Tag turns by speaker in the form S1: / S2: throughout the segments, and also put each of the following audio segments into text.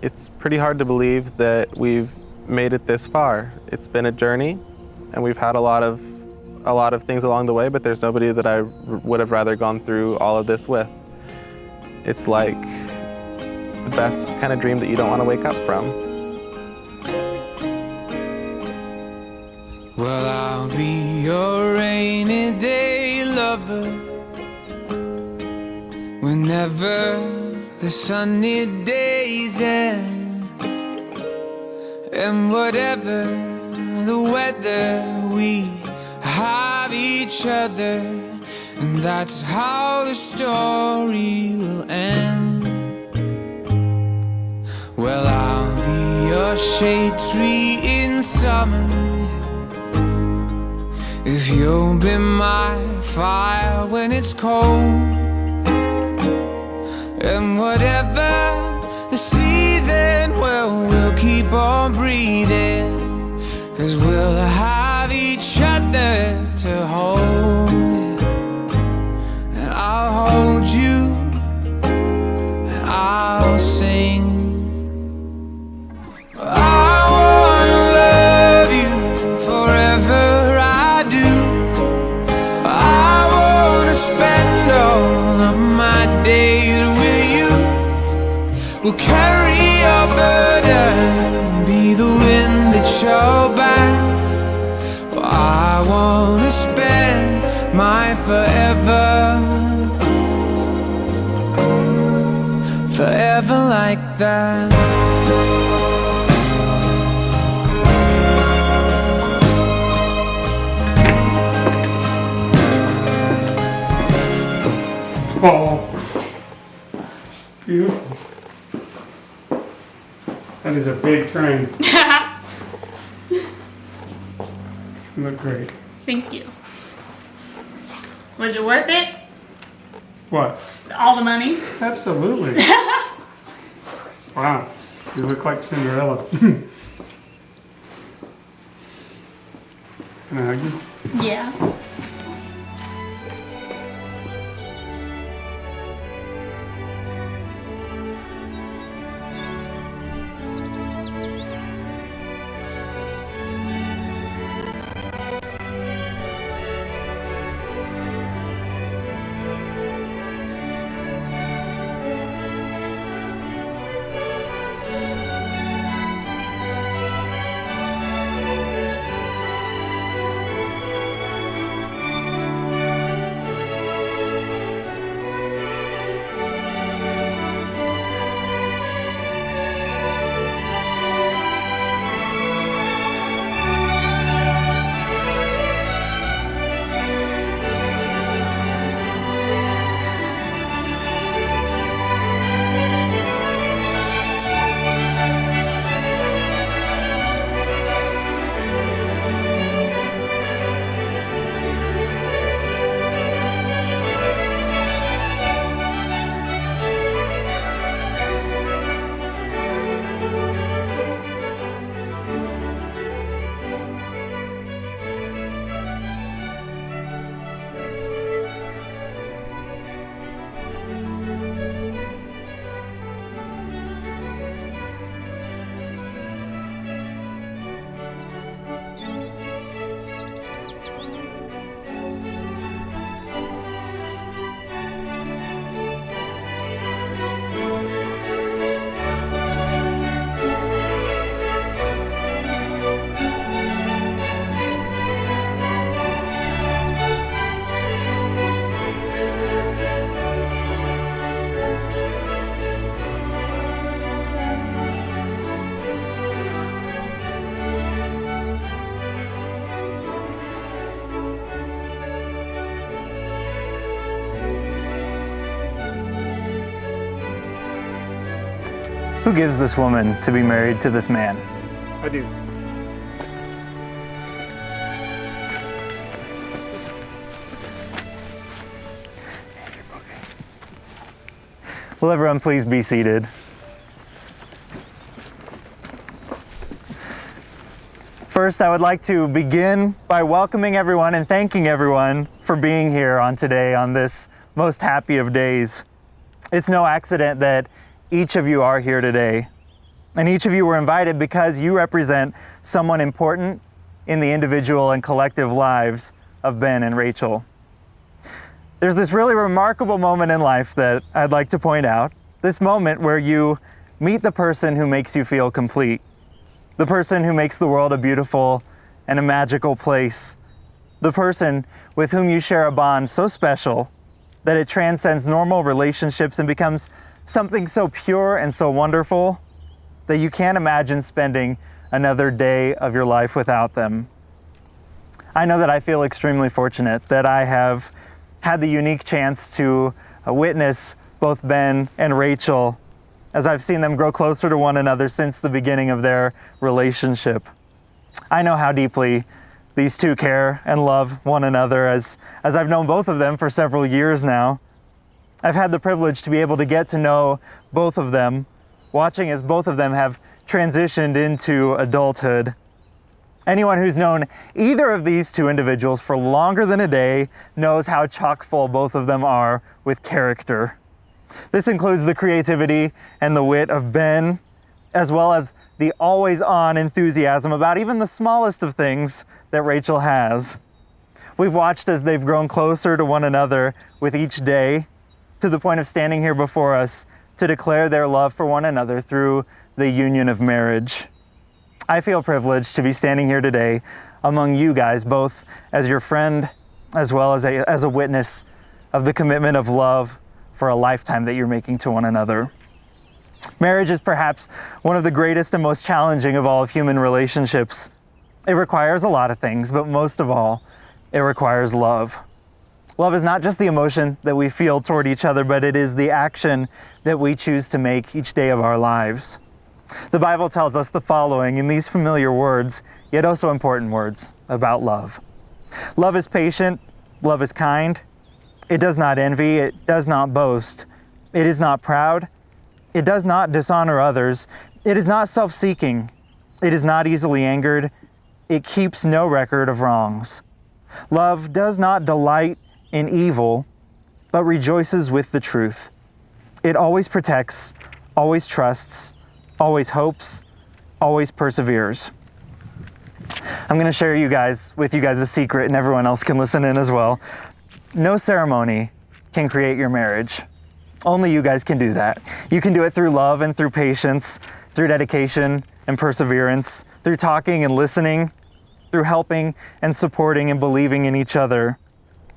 S1: It's pretty hard to believe that we've made it this far. It's been a journey, and we've had a lot of things along the way, but there's nobody that I would have rather gone through all of this with. It's like the best kind of dream that you don't want to wake up from.
S2: Well, I'll be your rainy day lover whenever the sunny days end, and whatever the weather, we have each other, and that's how the story will end. Well, I'll be your shade tree in summer if you'll be my fire when it's cold. And whatever the season, well, we'll keep on breathing, 'cause we'll have each other to hold. And I'll hold you, and I'll sing. I wanna love you forever, I do. I wanna spend all of my days with you. We'll carry your burden, be the wind that your back. Well, I wanna spend my forever, forever like that.
S3: Oh, beautiful. That is a big train. You look great.
S4: Thank you. Was it worth it?
S3: What?
S4: All the money?
S3: Absolutely. Wow, you look like Cinderella. Can I hug you?
S4: Yeah.
S5: Who gives this woman to be married to this man?
S3: I do.
S5: Will everyone please be seated? First, I would like to begin by welcoming everyone and thanking everyone for being here today on this most happy of days. It's no accident that each of you are here today. And each of you were invited because you represent someone important in the individual and collective lives of Ben and Rachel. There's this really remarkable moment in life that I'd like to point out. This moment where you meet the person who makes you feel complete. The person who makes the world a beautiful and a magical place. The person with whom you share a bond so special that it transcends normal relationships and becomes something so pure and so wonderful that you can't imagine spending another day of your life without them. I know that I feel extremely fortunate that I have had the unique chance to witness both Ben and Rachel as I've seen them grow closer to one another since the beginning of their relationship. I know how deeply these two care and love one another as I've known both of them for several years now. I've had the privilege to be able to get to know both of them, watching as both of them have transitioned into adulthood. Anyone who's known either of these two individuals for longer than a day knows how chock full both of them are with character. This includes the creativity and the wit of Ben, as well as the always-on enthusiasm about even the smallest of things that Rachel has. We've watched as they've grown closer to one another with each day, to the point of standing here before us to declare their love for one another through the union of marriage. I feel privileged to be standing here today among you guys, both as your friend as well as a witness of the commitment of love for a lifetime that you're making to one another. Marriage is perhaps one of the greatest and most challenging of all of human relationships. It requires a lot of things, but most of all, it requires love. Love is not just the emotion that we feel toward each other, but it is the action that we choose to make each day of our lives. The Bible tells us the following in these familiar words, yet also important words about love. Love is patient, love is kind, it does not envy, it does not boast, it is not proud, it does not dishonor others, it is not self-seeking, it is not easily angered, it keeps no record of wrongs. Love does not delight in evil, but rejoices with the truth. It always protects, always trusts, always hopes, always perseveres. I'm going to share with you guys a secret, and everyone else can listen in as well. No ceremony can create your marriage. Only you guys can do that. You can do it through love and through patience, through dedication and perseverance, through talking and listening, through helping and supporting and believing in each other,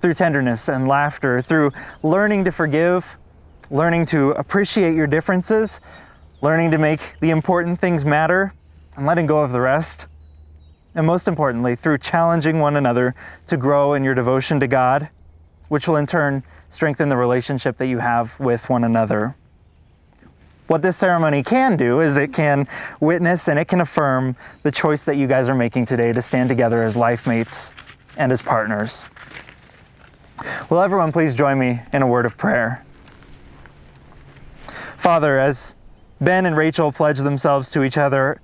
S5: through tenderness and laughter, through learning to forgive, learning to appreciate your differences, learning to make the important things matter, and letting go of the rest. And most importantly, through challenging one another to grow in your devotion to God, which will in turn strengthen the relationship that you have with one another. What this ceremony can do is it can witness and it can affirm the choice that you guys are making today to stand together as life mates and as partners. Will everyone please join me in a word of prayer? Father, as Ben and Rachel pledge themselves to each other,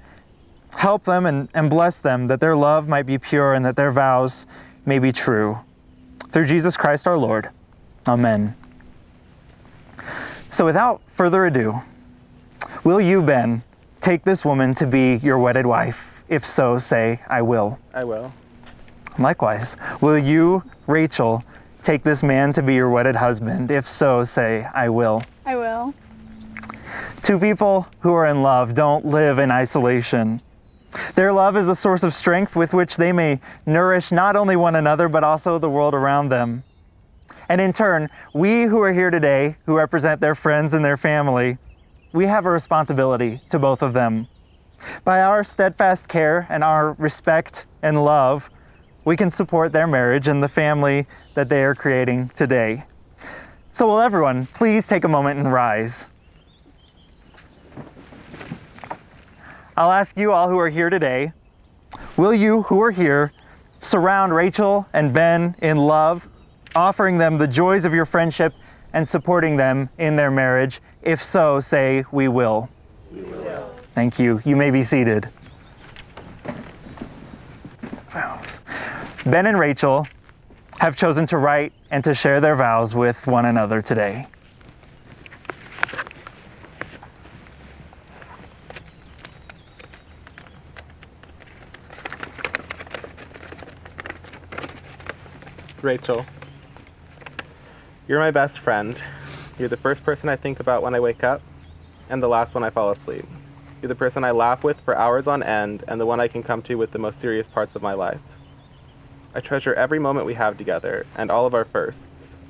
S5: help them and bless them that their love might be pure and that their vows may be true. Through Jesus Christ our Lord. Amen. So without further ado, will you, Ben, take this woman to be your wedded wife? If so, say, I will.
S1: I will.
S5: Likewise, will you, Rachel, take this man to be your wedded husband? If so, say, I will.
S4: I will.
S5: Two people who are in love don't live in isolation. Their love is a source of strength with which they may nourish not only one another, but also the world around them. And in turn, we who are here today, who represent their friends and their family, we have a responsibility to both of them. By our steadfast care and our respect and love, we can support their marriage and the family that they are creating today. So will everyone please take a moment and rise? I'll ask you all who are here today, will you who are here surround Rachel and Ben in love, offering them the joys of your friendship and supporting them in their marriage? If so, say, we will. We will. Thank you. You may be seated. Vows. Ben and Rachel have chosen to write and to share their vows with one another today.
S1: Rachel, you're my best friend. You're the first person I think about when I wake up, and the last when I fall asleep. You're the person I laugh with for hours on end, and the one I can come to with the most serious parts of my life. I treasure every moment we have together, and all of our firsts.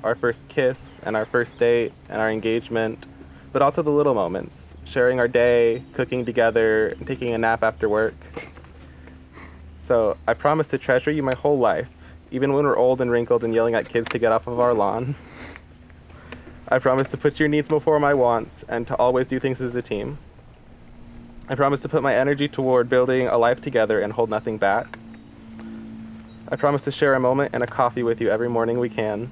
S1: Our first kiss, and our first date, and our engagement, but also the little moments. Sharing our day, cooking together, and taking a nap after work. So I promise to treasure you my whole life, even when we're old and wrinkled and yelling at kids to get off of our lawn. I promise to put your needs before my wants and to always do things as a team. I promise to put my energy toward building a life together and hold nothing back. I promise to share a moment and a coffee with you every morning we can.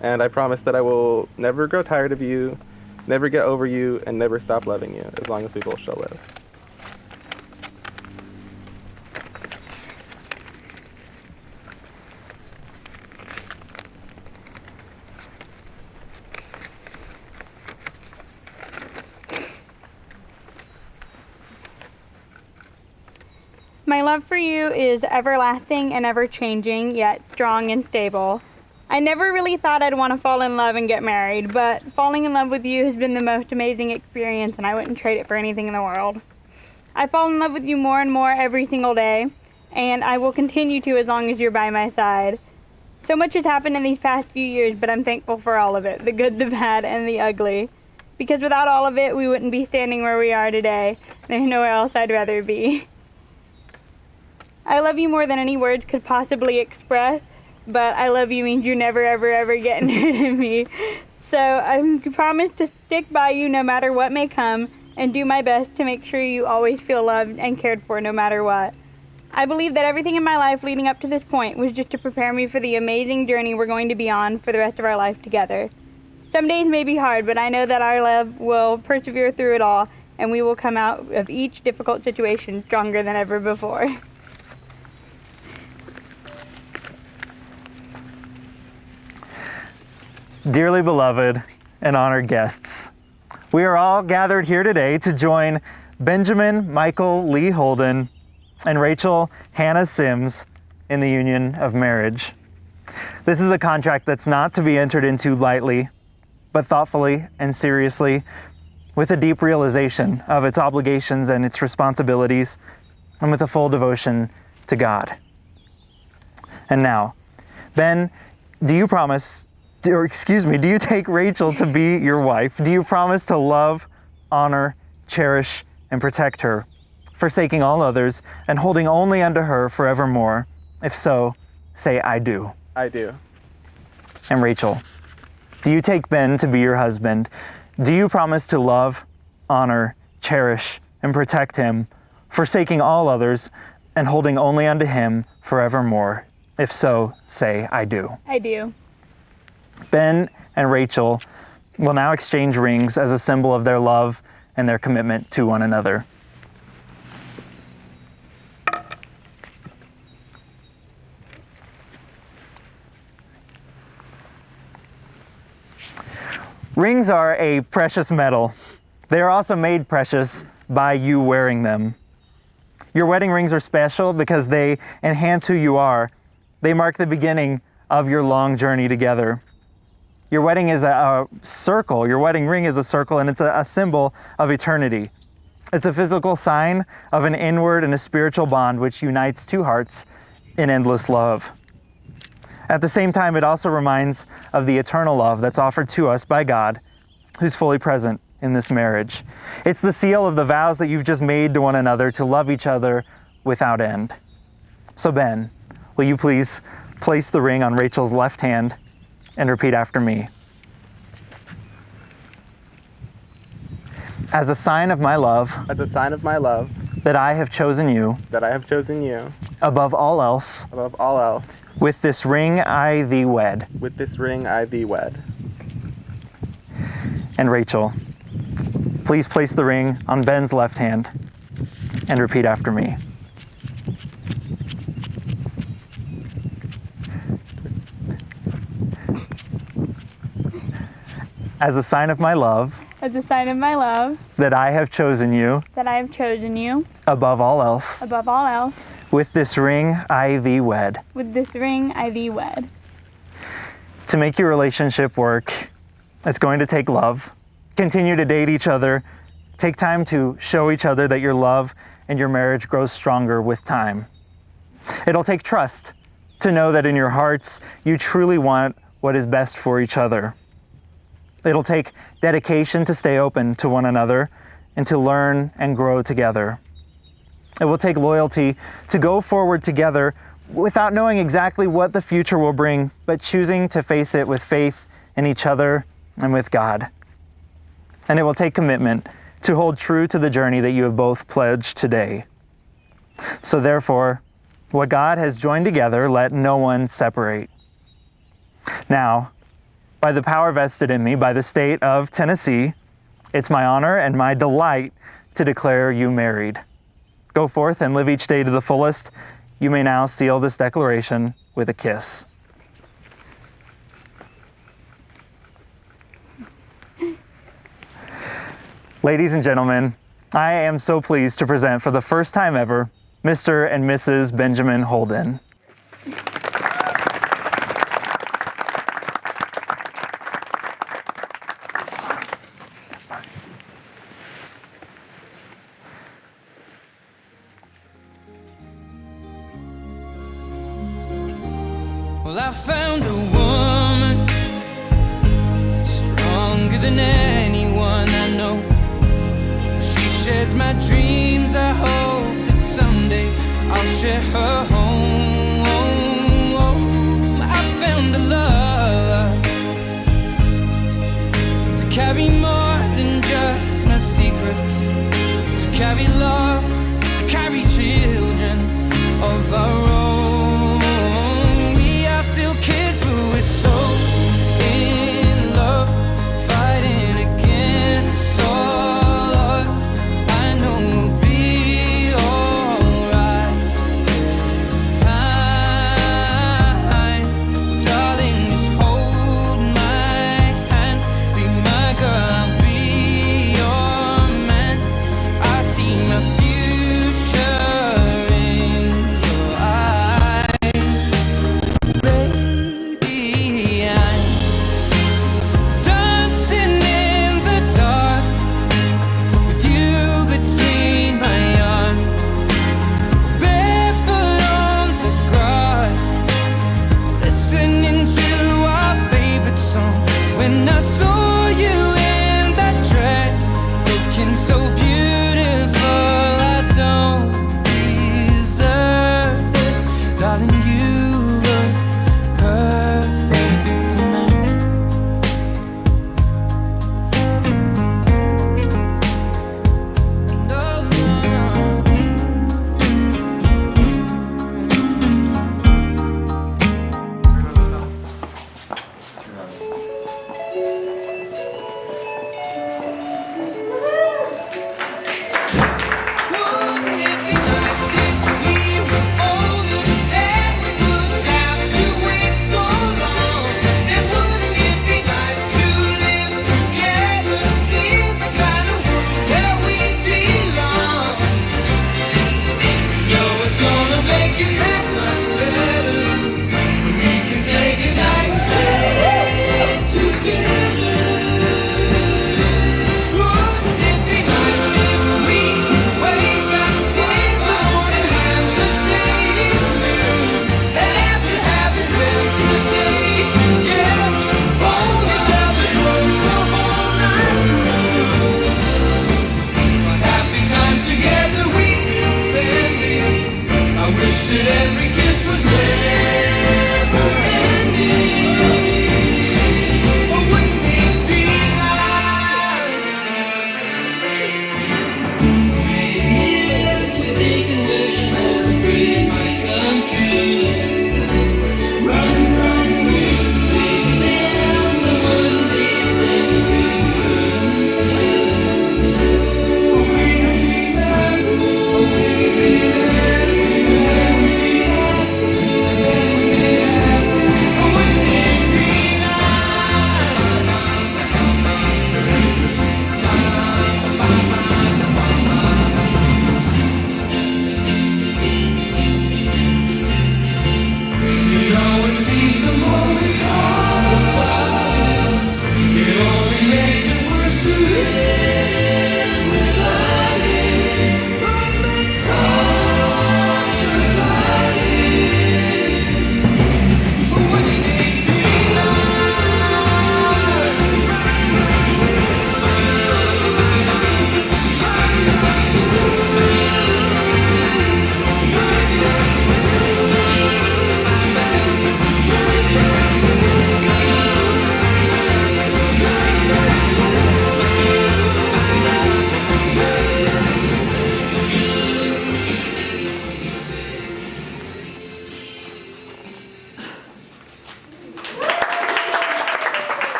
S1: And I promise that I will never grow tired of you, never get over you, and never stop loving you as long as we both shall live.
S6: My love for you is everlasting and ever-changing, yet strong and stable. I never really thought I'd want to fall in love and get married, but falling in love with you has been the most amazing experience, and I wouldn't trade it for anything in the world. I fall in love with you more and more every single day, and I will continue to as long as you're by my side. So much has happened in these past few years, but I'm thankful for all of it, the good, the bad, and the ugly. Because without all of it, we wouldn't be standing where we are today. There's nowhere else I'd rather be. I love you more than any words could possibly express, but I love you means you're never, ever, ever getting rid of me. So I promise to stick by you no matter what may come and do my best to make sure you always feel loved and cared for no matter what. I believe that everything in my life leading up to this point was just to prepare me for the amazing journey we're going to be on for the rest of our life together. Some days may be hard, but I know that our love will persevere through it all, and we will come out of each difficult situation stronger than ever before.
S5: Dearly beloved and honored guests, we are all gathered here today to join Benjamin Michael Lee Holden and Rachel Hannah Sims in the union of marriage. This is a contract that's not to be entered into lightly, but thoughtfully and seriously, with a deep realization of its obligations and its responsibilities, and with a full devotion to God. And now, Ben, do you take Rachel to be your wife? Do you promise to love, honor, cherish, and protect her, forsaking all others and holding only unto her forevermore? If so, say, I do.
S1: I do.
S5: And Rachel, do you take Ben to be your husband? Do you promise to love, honor, cherish, and protect him, forsaking all others and holding only unto him forevermore? If so, say, I do.
S6: I do.
S5: Ben and Rachel will now exchange rings as a symbol of their love and their commitment to one another. Rings are a precious metal. They are also made precious by you wearing them. Your wedding rings are special because they enhance who you are. They mark the beginning of your long journey together. Your wedding is a circle. Your wedding ring is a circle, and it's a symbol of eternity. It's a physical sign of an inward and a spiritual bond which unites two hearts in endless love. At the same time, it also reminds of the eternal love that's offered to us by God, who's fully present in this marriage. It's the seal of the vows that you've just made to one another to love each other without end. So Ben, will you please place the ring on Rachel's left hand and repeat after me. As a sign of my love,
S1: As a sign of my love,
S5: that I have chosen you
S1: that I have chosen you
S5: above all else,
S1: above all else,
S5: with this ring I thee wed.
S1: with this ring I thee wed.
S5: And Rachel, please place the ring on Ben's left hand and repeat after me. As a sign of my love,
S6: As a sign of my love,
S5: that I have chosen you
S6: that I have chosen you
S5: above all else,
S6: above all else,
S5: with this ring I thee wed.
S6: with this ring I thee wed.
S5: To make your relationship work, it's going to take love. Continue to date each other. Take time to show each other that your love and your marriage grows stronger with time. It'll take trust to know that in your hearts you truly want what is best for each other. It'll take dedication to stay open to one another and to learn and grow together. It will take loyalty to go forward together without knowing exactly what the future will bring, but choosing to face it with faith in each other and with God. And it will take commitment to hold true to the journey that you have both pledged today. So therefore, what God has joined together, let no one separate. Now, by the power vested in me by the state of Tennessee, it's my honor and my delight to declare you married. Go forth and live each day to the fullest. You may now seal this declaration with a kiss. Ladies and gentlemen, I am so pleased to present for the first time ever, Mr. and Mrs. Benjamin Holden.
S2: Well, I found a woman stronger than anyone I know. She shares my dreams. I hope that someday I'll share her home. I found a love to carry more than just my secrets, to carry love, to carry children of our own. Future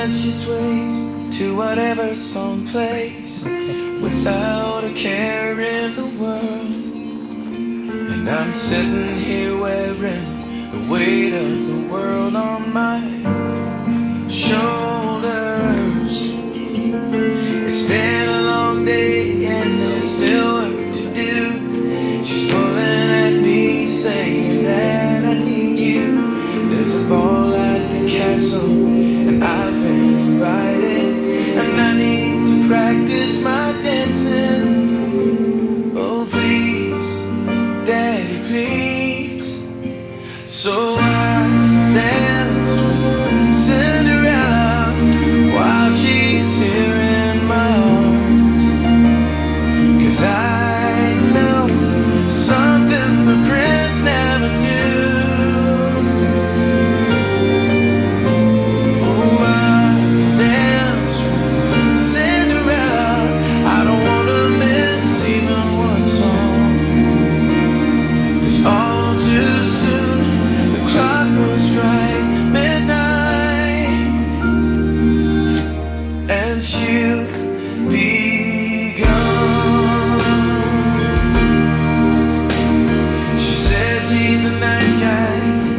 S2: night she sways to whatever song plays, without a care in the world. And I'm sitting here wearing the weight of the world on my shoulders. It's been a long day and there's still work to do. She's pulling at me saying that I need you. There's a ball at the castle and I've been invited, and I need to practice my dancing. Oh please, Daddy, please. So I dance with Cinderella while she's here in my arms. 'Cause I know something the prince never knew. Oh, I dance with Cinderella. I don't wanna miss even one song. 'Cause all too soon the clock will strike midnight, and she'll be gone. She says he's a nice guy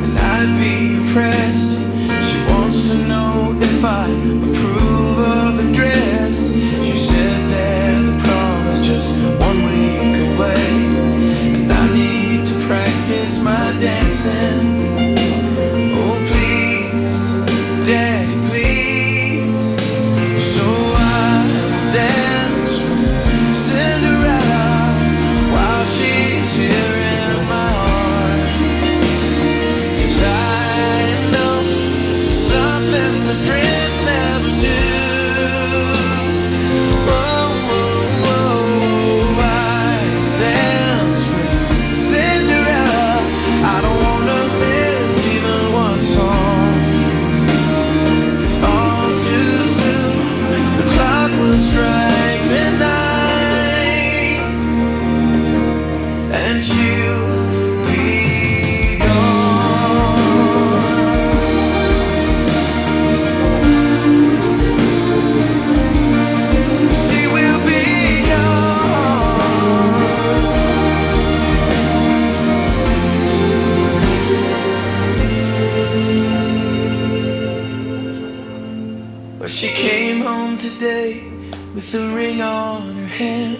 S2: and I'd be impressed. She wants to know if I approve of the dress. She says that the prom is just 1 week away, and I need to practice my dancing. Oh please, Daddy, please. So I will dance with Cinderella while she's here in my arms. 'Cause I know something the prince never knew. Oh, oh, oh, I dance with Cinderella. I don't wanna miss even one song. 'Cause all too soon the clock will strike midnight, and she'll be gone. She will be gone. But she came home today with a ring on her hand,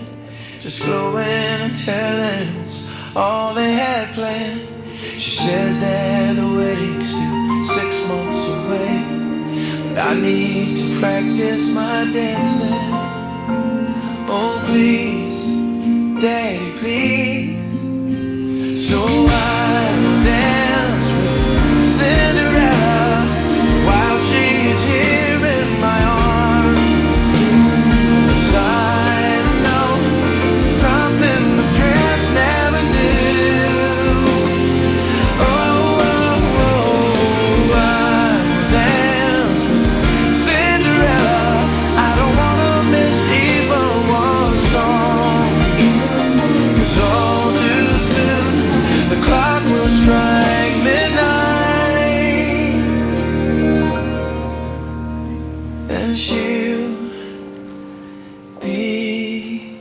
S2: just glowing and telling us all they had planned. She says that the wedding's still 6 months away, but I need to practice my dancing. Oh please, Daddy, please. So I will dance with Cinderella while she's here in my arms. 'Cause I know something the prince never knew. Oh, oh, oh, I will dance with Cinderella. I don't wanna miss even one song. 'Cause all too soon the clock will strike midnight, and she'll be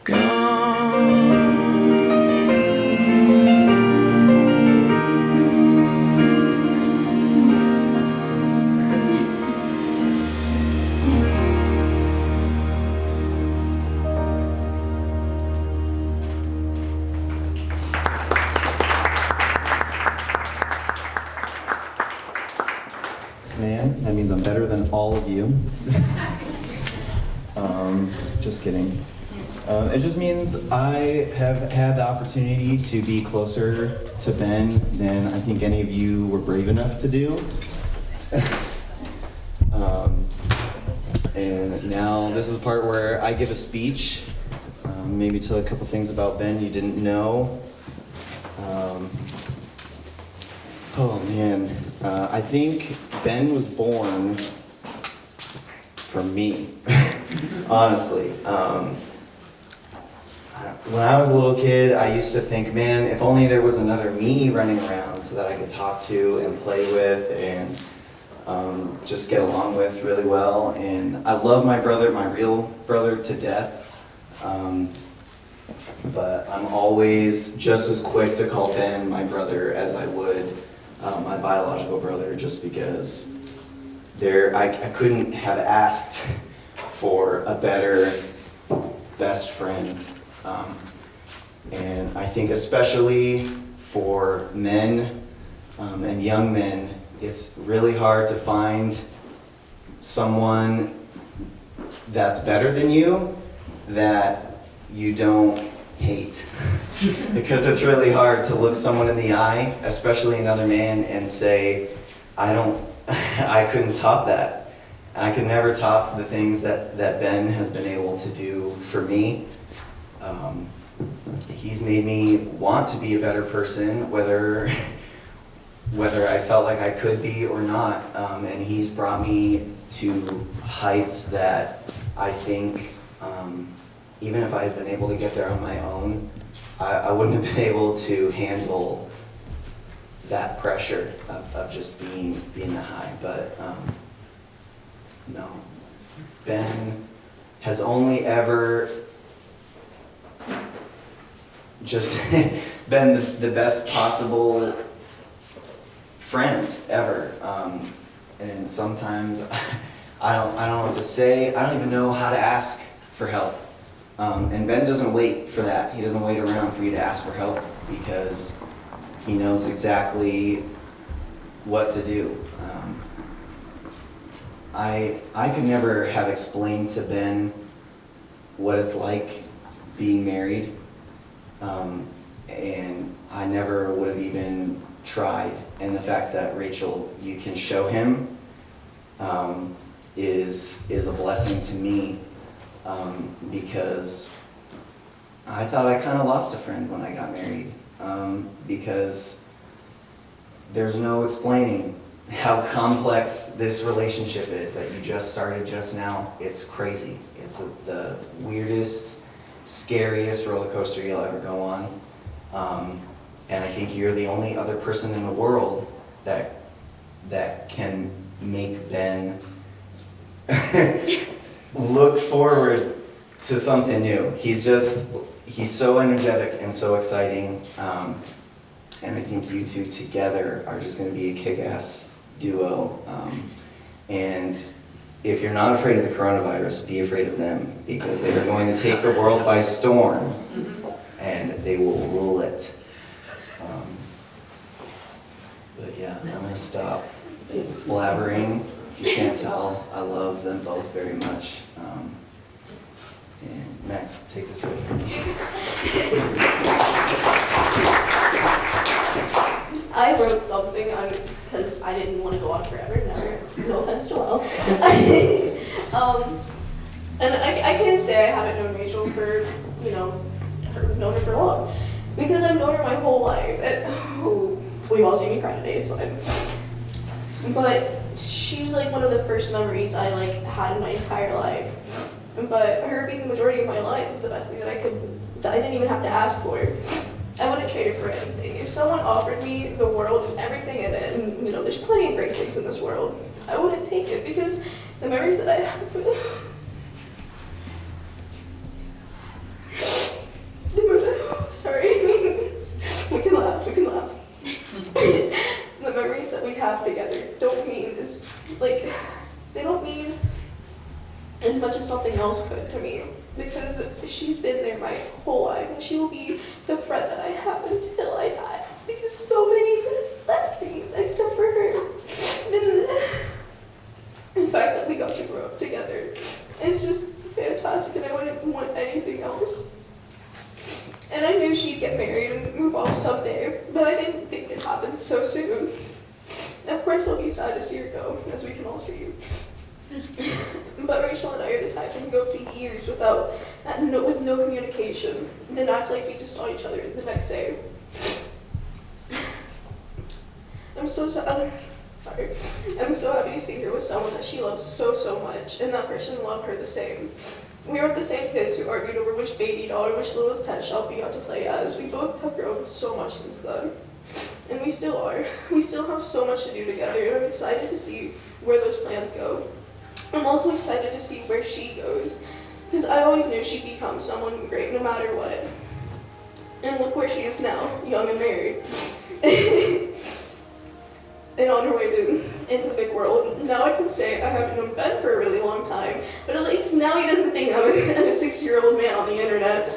S2: gone.
S5: Man, that means I'm better than all of you. Just kidding. It just means I have had the opportunity to be closer to Ben than I think any of you were brave enough to do. And now this is the part where I give a speech, maybe tell a couple things about Ben you didn't know. Oh man, I think Ben was born for me, honestly. When I was a little kid, I used to think, man, if only there was another me running around so that I could talk to and play with and
S7: just get along with really well. And I love my brother, my real brother, to death. But I'm always just as quick to call Ben my brother as I would my biological brother, just because I couldn't have asked for a better best friend. And I think especially for men and young men, it's really hard to find someone that's better than you that you don't hate. Because it's really hard to look someone in the eye, especially another man, and say, I couldn't top that. I could never top the things that Ben has been able to do for me. He's made me want to be a better person, whether I felt like I could be or not. And he's brought me to heights that I think, even if I had been able to get there on my own, I wouldn't have been able to handle that pressure of just being the high. But no, Ben has only ever just been the best possible friend ever. And sometimes I don't know what to say. I don't even know how to ask for help. And Ben doesn't wait for that. He doesn't wait around for you to ask for help, because he knows exactly what to do. I could never have explained to Ben what it's like being married. And I never would have even tried. And the fact that, Rachel, you can show him is a blessing to me, because I thought I kind of lost a friend when I got married, because there's no explaining how complex this relationship is that you just started just now. It's crazy. It's the weirdest, scariest roller coaster you'll ever go on. And I think you're the only other person in the world that can make Ben look forward to something new. He's so energetic and so exciting. And I think you two together are just going to be a kick-ass duo. And if you're not afraid of the coronavirus, be afraid of them, because they are going to take the world by storm, and they will rule it. But yeah, I'm going to stop blabbering. If you can't tell, I love them both very much. And Max, take this away from me.
S8: I wrote something because I didn't want to go on forever. Never, no offense to Will. And I can't say I haven't known Rachel for, known her for long, because I've known her my whole life. And we've all seen me cry today. It's fine. But she was like one of the first memories I had in my entire life. But her being the majority of my life is the best thing that I didn't even have to ask for. I wouldn't trade it for anything. If someone offered me the world and everything in it, and there's plenty of great things in this world, I wouldn't take it, because the memories that I have with sorry. we can laugh. The memories that we have together don't mean they don't mean as much as something else could to me, because she's been there my whole life, and she will be the friend that I have until I die, because so many left me except for her. And the fact that we got to grow up together is just fantastic, and I wouldn't want anything else. And I knew she'd get married and move on someday, but I didn't think it happened so soon. Of course, I'll be sad to see her go, as we can all see. But Rachel and I are the type that can go up to years with no communication, and act like we just saw each other the next day. I'm so sad. Sorry. I'm so happy to see her with someone that she loves so much, and that person loved her the same. We aren't the same kids who argued over which baby doll or which Littlest Pet Shop we got to play as. We both have grown so much since then. And we still are. We still have so much to do together, and I'm excited to see where those plans go. I'm also excited to see where she goes, because I always knew she'd become someone great no matter what. And look where she is now, young and married. And on her way into the big world. Now I can say I haven't known Ben for a really long time, but at least now he doesn't think I'm a 6-year-old man on the internet.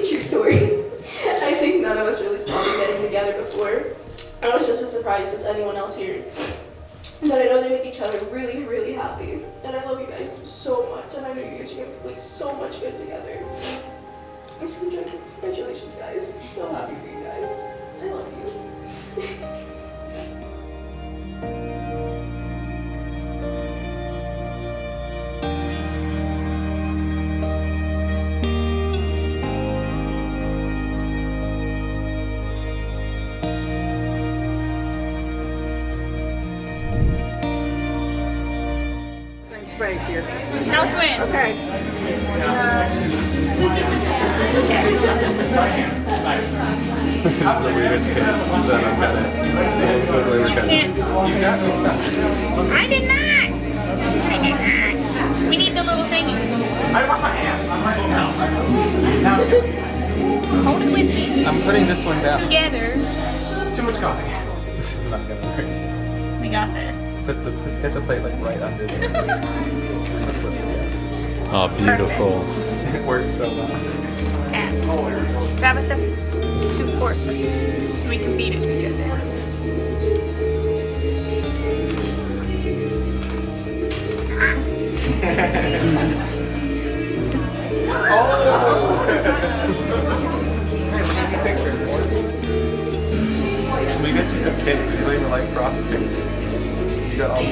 S8: True story. I think none of us really saw them getting together before. I was just as surprised as anyone else here. But I know they make each other really, really happy. And I love you guys so much, and I know you guys are going to be so much good together. So congratulations, guys. I'm so happy for you guys. I love you.
S9: Same space here.
S4: Southwind.
S9: Okay.
S4: I did not. We need the little thingy. Hold it with me.
S1: I'm putting this one down.
S4: Together.
S1: Too much coffee. This is not gonna work.
S4: We got this.
S1: Get the plate like right under there.
S10: Oh, beautiful.
S1: It works so well.
S4: Cat. Grab us 2 forks. So we can feed it together.
S1: Can we get you some cake? You don't even like frosting. You got all the